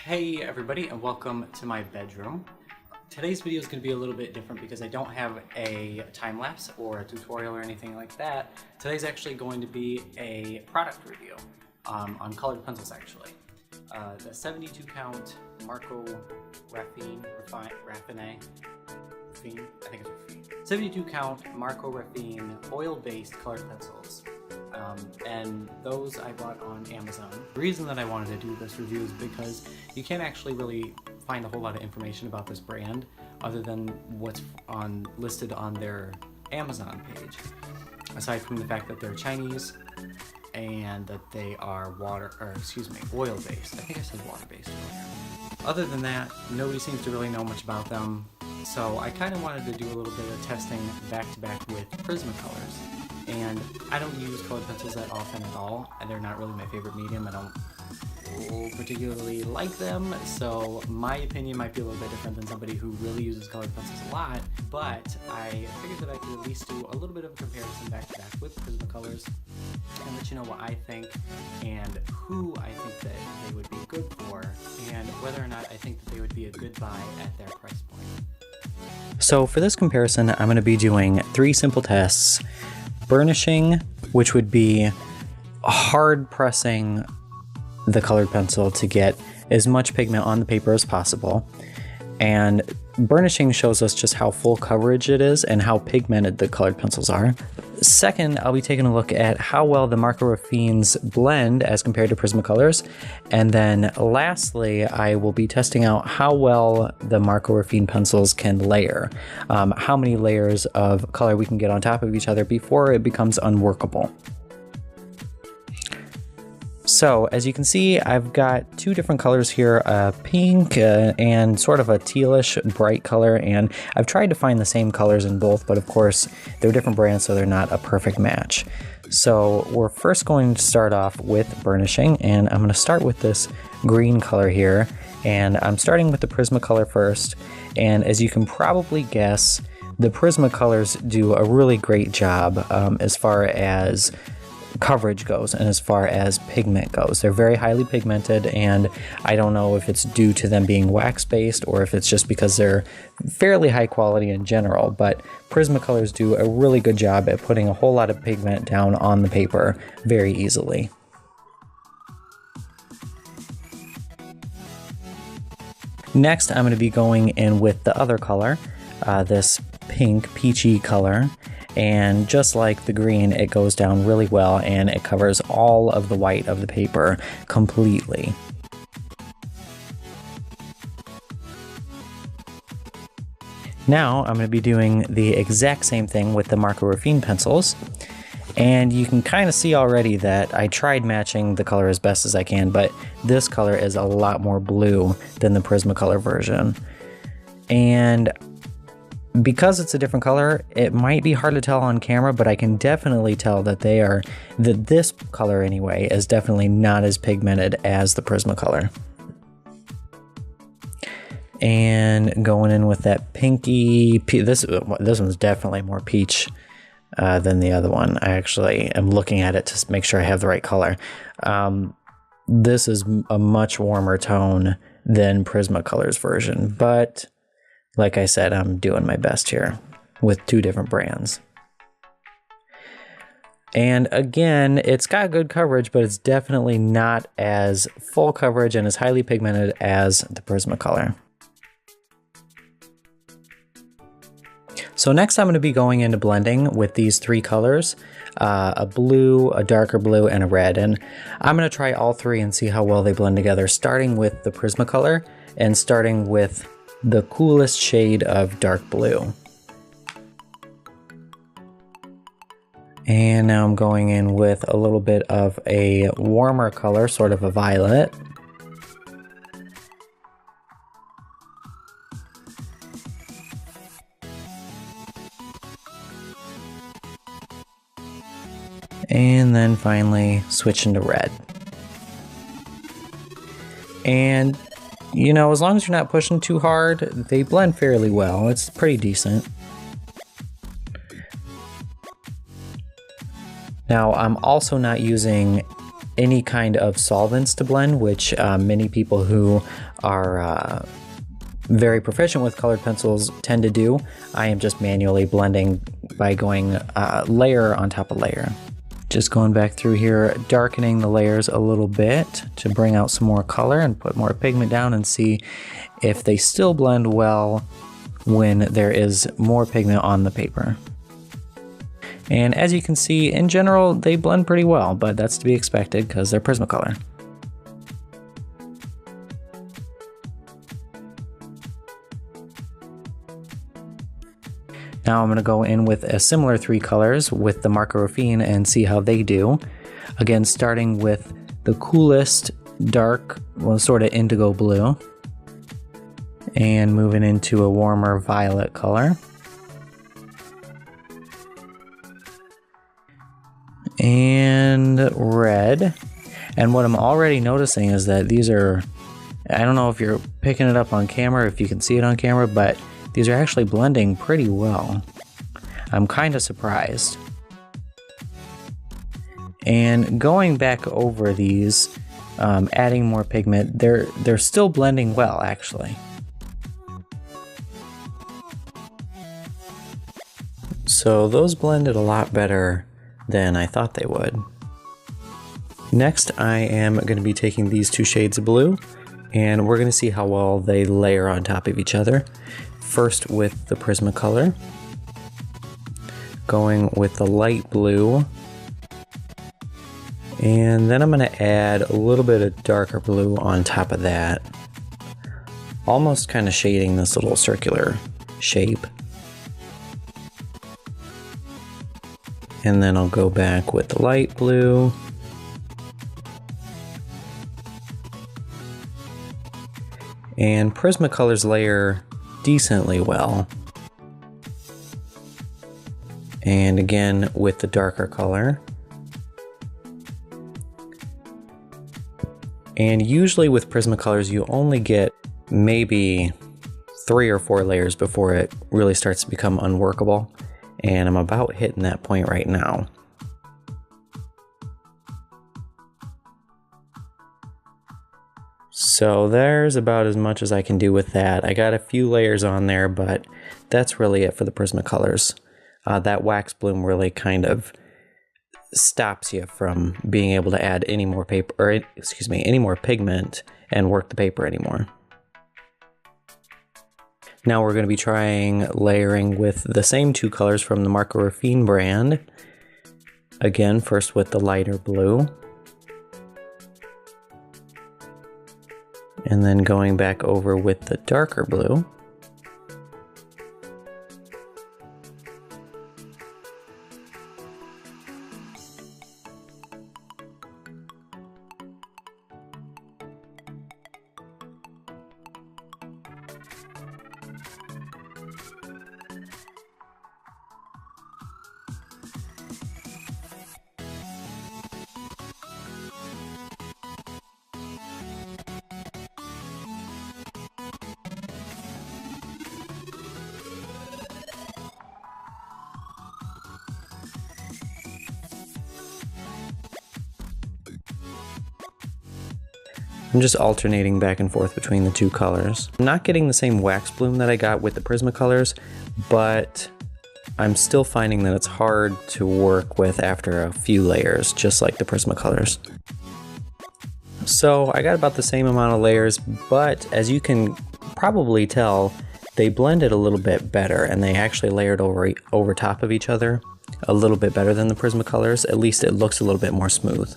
Hey everybody, and welcome to my bedroom. Today's video is going to be a little bit different because I don't have a time lapse or a tutorial or anything like that. Today's actually going to be a product review on colored pencils actually. The 72 count Marco Raffine, I think it's Raffine. 72 count Marco Raffine oil-based colored pencils. And those I bought on Amazon. The reason that I wanted to do this review is because you can't actually really find a whole lot of information about this brand other than what's listed on their Amazon page. Aside from the fact that they're Chinese and that they are oil-based. I think I said water-based earlier. Other than that, nobody seems to really know much about them. So I kind of wanted to do a little bit of testing back-to-back with Prismacolors. And I don't use colored pencils that often at all, and they're not really my favorite medium. I don't particularly like them, so my opinion might be a little bit different than somebody who really uses colored pencils a lot, but I figured that I could at least do a little bit of a comparison back-to-back with Prismacolors and let you know what I think and who I think that they would be good for, and whether or not I think that they would be a good buy at their price point. So for this comparison, I'm going to be doing 3 simple tests. Burnishing, which would be hard pressing the colored pencil to get as much pigment on the paper as possible. And burnishing shows us just how full coverage it is and how pigmented the colored pencils are. Second, I'll be taking a look at how well the Marco Raffines blend as compared to Prismacolors. And then lastly, I will be testing out how well the Marco Raffine pencils can layer. How many layers of color we can get on top of each other before it becomes unworkable. So as you can see, I've got 2 different colors here, pink and sort of a tealish bright color, and I've tried to find the same colors in both, but of course they're different brands, so they're not a perfect match. So we're first going to start off with burnishing, and I'm going to start with this green color here, and I'm starting with the Prismacolor first, and as you can probably guess, the Prismacolors do a really great job as far as coverage goes and as far as pigment goes. They're very highly pigmented, and I don't know if it's due to them being wax based or if it's just because they're fairly high quality in general, but Prismacolors do a really good job at putting a whole lot of pigment down on the paper very easily. Next, I'm going to be going in with the other color, this pink peachy color. And just like the green, it goes down really well and it covers all of the white of the paper completely. Now I'm going to be doing the exact same thing with the Marco Raffine pencils. And you can kind of see already that I tried matching the color as best as I can, but this color is a lot more blue than the Prismacolor version. And because it's a different color, it might be hard to tell on camera, but I can definitely tell that this color anyway is definitely not as pigmented as the Prismacolor. And going in with that pinky, this one's definitely more peach than the other one. I actually am looking at it to make sure I have the right color. This is a much warmer tone than Prismacolor's version, but like I said, I'm doing my best here with 2 different brands. And again, it's got good coverage, but it's definitely not as full coverage and as highly pigmented as the Prismacolor. So next I'm going to be going into blending with these 3 colors, a blue, a darker blue, and a red. And I'm going to try all 3 and see how well they blend together, starting with the Prismacolor and starting with the coolest shade of dark blue. And now I'm going in with a little bit of a warmer color, sort of a violet. And then finally switch into red. And you know, as long as you're not pushing too hard, they blend fairly well. It's pretty decent. Now, I'm also not using any kind of solvents to blend, which many people who are very proficient with colored pencils tend to do. I am just manually blending by going layer on top of layer. Just going back through here, darkening the layers a little bit to bring out some more color and put more pigment down and see if they still blend well when there is more pigment on the paper. And as you can see, in general, they blend pretty well, but that's to be expected because they're Prismacolor. Now I'm going to go in with a similar 3 colors with the Marco Raffine and see how they do. Again, starting with the coolest dark, well, sort of indigo blue, and moving into a warmer violet color. And red. And what I'm already noticing is that these are, I don't know if you're picking it up on camera, if you can see it on camera, but these are actually blending pretty well. I'm kind of surprised. And going back over these, adding more pigment, they're still blending well, actually. So those blended a lot better than I thought they would. Next, I am going to be taking these 2 shades of blue, and we're going to see how well they layer on top of each other. First with the Prismacolor, going with the light blue, and then I'm going to add a little bit of darker blue on top of that, almost kind of shading this little circular shape. And then I'll go back with the light blue. And Prismacolors layer decently well. And again with the darker color. And usually with Prismacolors you only get maybe 3 or 4 layers before it really starts to become unworkable. And I'm about hitting that point right now. So there's about as much as I can do with that. I got a few layers on there, but that's really it for the Prismacolors. That wax bloom really kind of stops you from being able to add any more paper, or excuse me, any more pigment and work the paper anymore. Now we're going to be trying layering with the same 2 colors from the Marco Raffine brand. Again, first with the lighter blue. And then going back over with the darker blue. I'm just alternating back and forth between the 2 colors. I'm not getting the same wax bloom that I got with the Prismacolors, but I'm still finding that it's hard to work with after a few layers, just like the Prismacolors. So I got about the same amount of layers, but as you can probably tell, they blended a little bit better and they actually layered over top of each other a little bit better than the Prismacolors. At least it looks a little bit more smooth.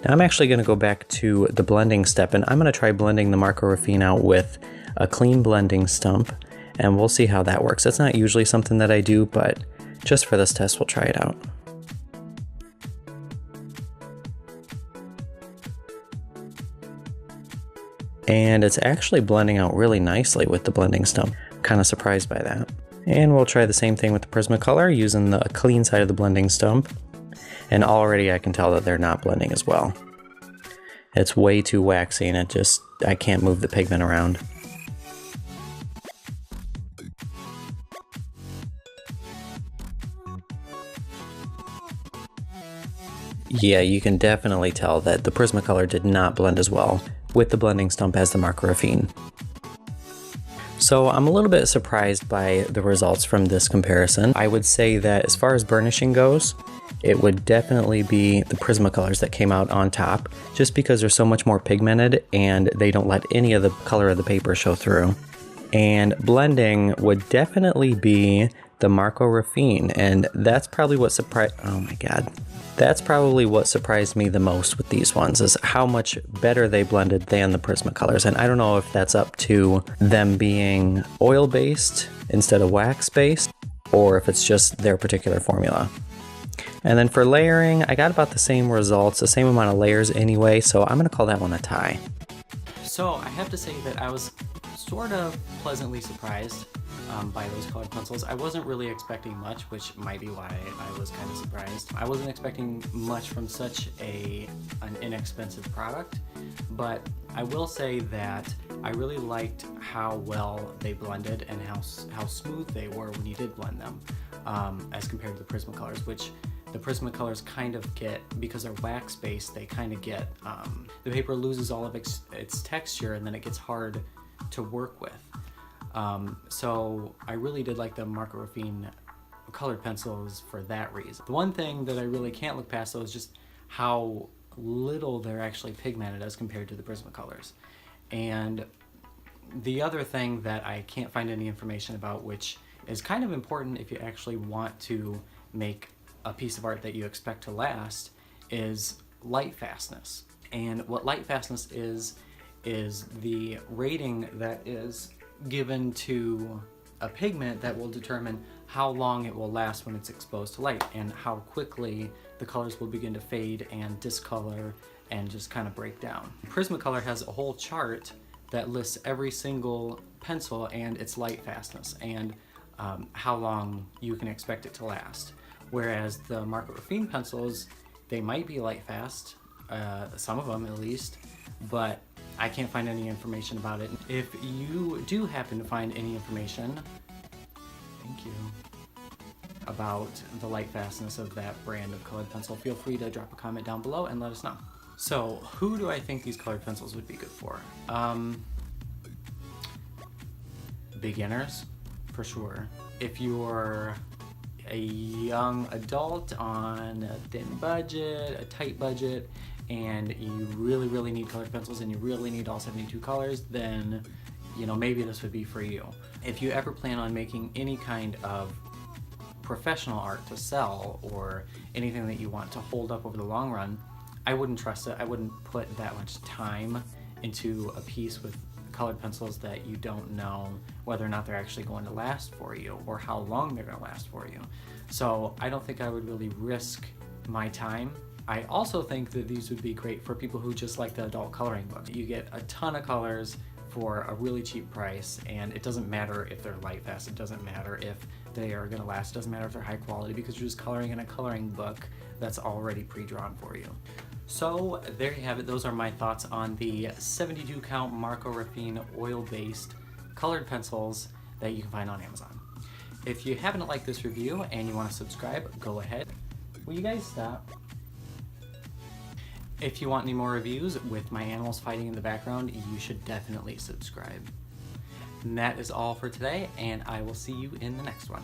Now I'm actually going to go back to the blending step, and I'm going to try blending the Marco Raffine out with a clean blending stump, and we'll see how that works. That's not usually something that I do, but just for this test we'll try it out. And it's actually blending out really nicely with the blending stump. I'm kind of surprised by that. And we'll try the same thing with the Prismacolor using the clean side of the blending stump. And already I can tell that they're not blending as well. It's way too waxy and I can't move the pigment around. Yeah, you can definitely tell that the Prismacolor did not blend as well with the blending stump as the Marco Raffine. So I'm a little bit surprised by the results from this comparison. I would say that as far as burnishing goes, it would definitely be the Prismacolors that came out on top, just because they're so much more pigmented and they don't let any of the color of the paper show through. And blending would definitely be the Marco Raffine, and that's probably what that's probably what surprised me the most with these ones, is how much better they blended than the Prismacolors. And I don't know if that's up to them being oil-based instead of wax-based, or if it's just their particular formula. And then for layering, I got about the same results, the same amount of layers anyway, so I'm gonna call that one a tie. So I have to say that I was sort of pleasantly surprised by those colored pencils. I wasn't really expecting much, which might be why I was kind of surprised. I wasn't expecting much from such an inexpensive product, but I will say that I really liked how well they blended and how smooth they were when you did blend them, as compared to the Prismacolors, which the Prismacolors kind of get, because they're wax-based, they kind of get, the paper loses all of its texture and then it gets hard to work with. So I really did like the Marco Raffine colored pencils for that reason. The one thing that I really can't look past though is just how little they're actually pigmented as compared to the Prismacolors. And the other thing that I can't find any information about, which is kind of important if you actually want to make a piece of art that you expect to last, is light fastness. And what light fastness is the rating that is given to a pigment that will determine how long it will last when it's exposed to light, and how quickly the colors will begin to fade and discolor and just kind of break down. Prismacolor has a whole chart that lists every single pencil and its light fastness and how long you can expect it to last. Whereas the Marco Raffine pencils, they might be light fast, some of them at least, but I can't find any information about it. If you do happen to find any information, thank you, about the light fastness of that brand of colored pencil, feel free to drop a comment down below and let us know. So, who do I think these colored pencils would be good for? Beginners, for sure. If you're a young adult on a thin budget, a tight budget, and you really need colored pencils and you really need all 72 colors, then maybe this would be for you. If you ever plan on making any kind of professional art to sell, or anything that you want to hold up over the long run, I wouldn't trust it. I wouldn't put that much time into a piece with colored pencils that you don't know whether or not they're actually going to last for you, or how long they're going to last for you. So I don't think I would really risk my time. I also think that these would be great for people who just like the adult coloring book. You get a ton of colors for a really cheap price, and it doesn't matter if they're light fast, it doesn't matter if they are going to last, it doesn't matter if they're high quality, because you're just coloring in a coloring book that's already pre-drawn for you. So there you have it. Those are my thoughts on the 72 count Marco Raffine oil-based colored pencils that you can find on Amazon. If you happen to like this review and you want to subscribe, go ahead. Will you guys stop? If you want any more reviews with my animals fighting in the background, you should definitely subscribe. And that is all for today, and I will see you in the next one.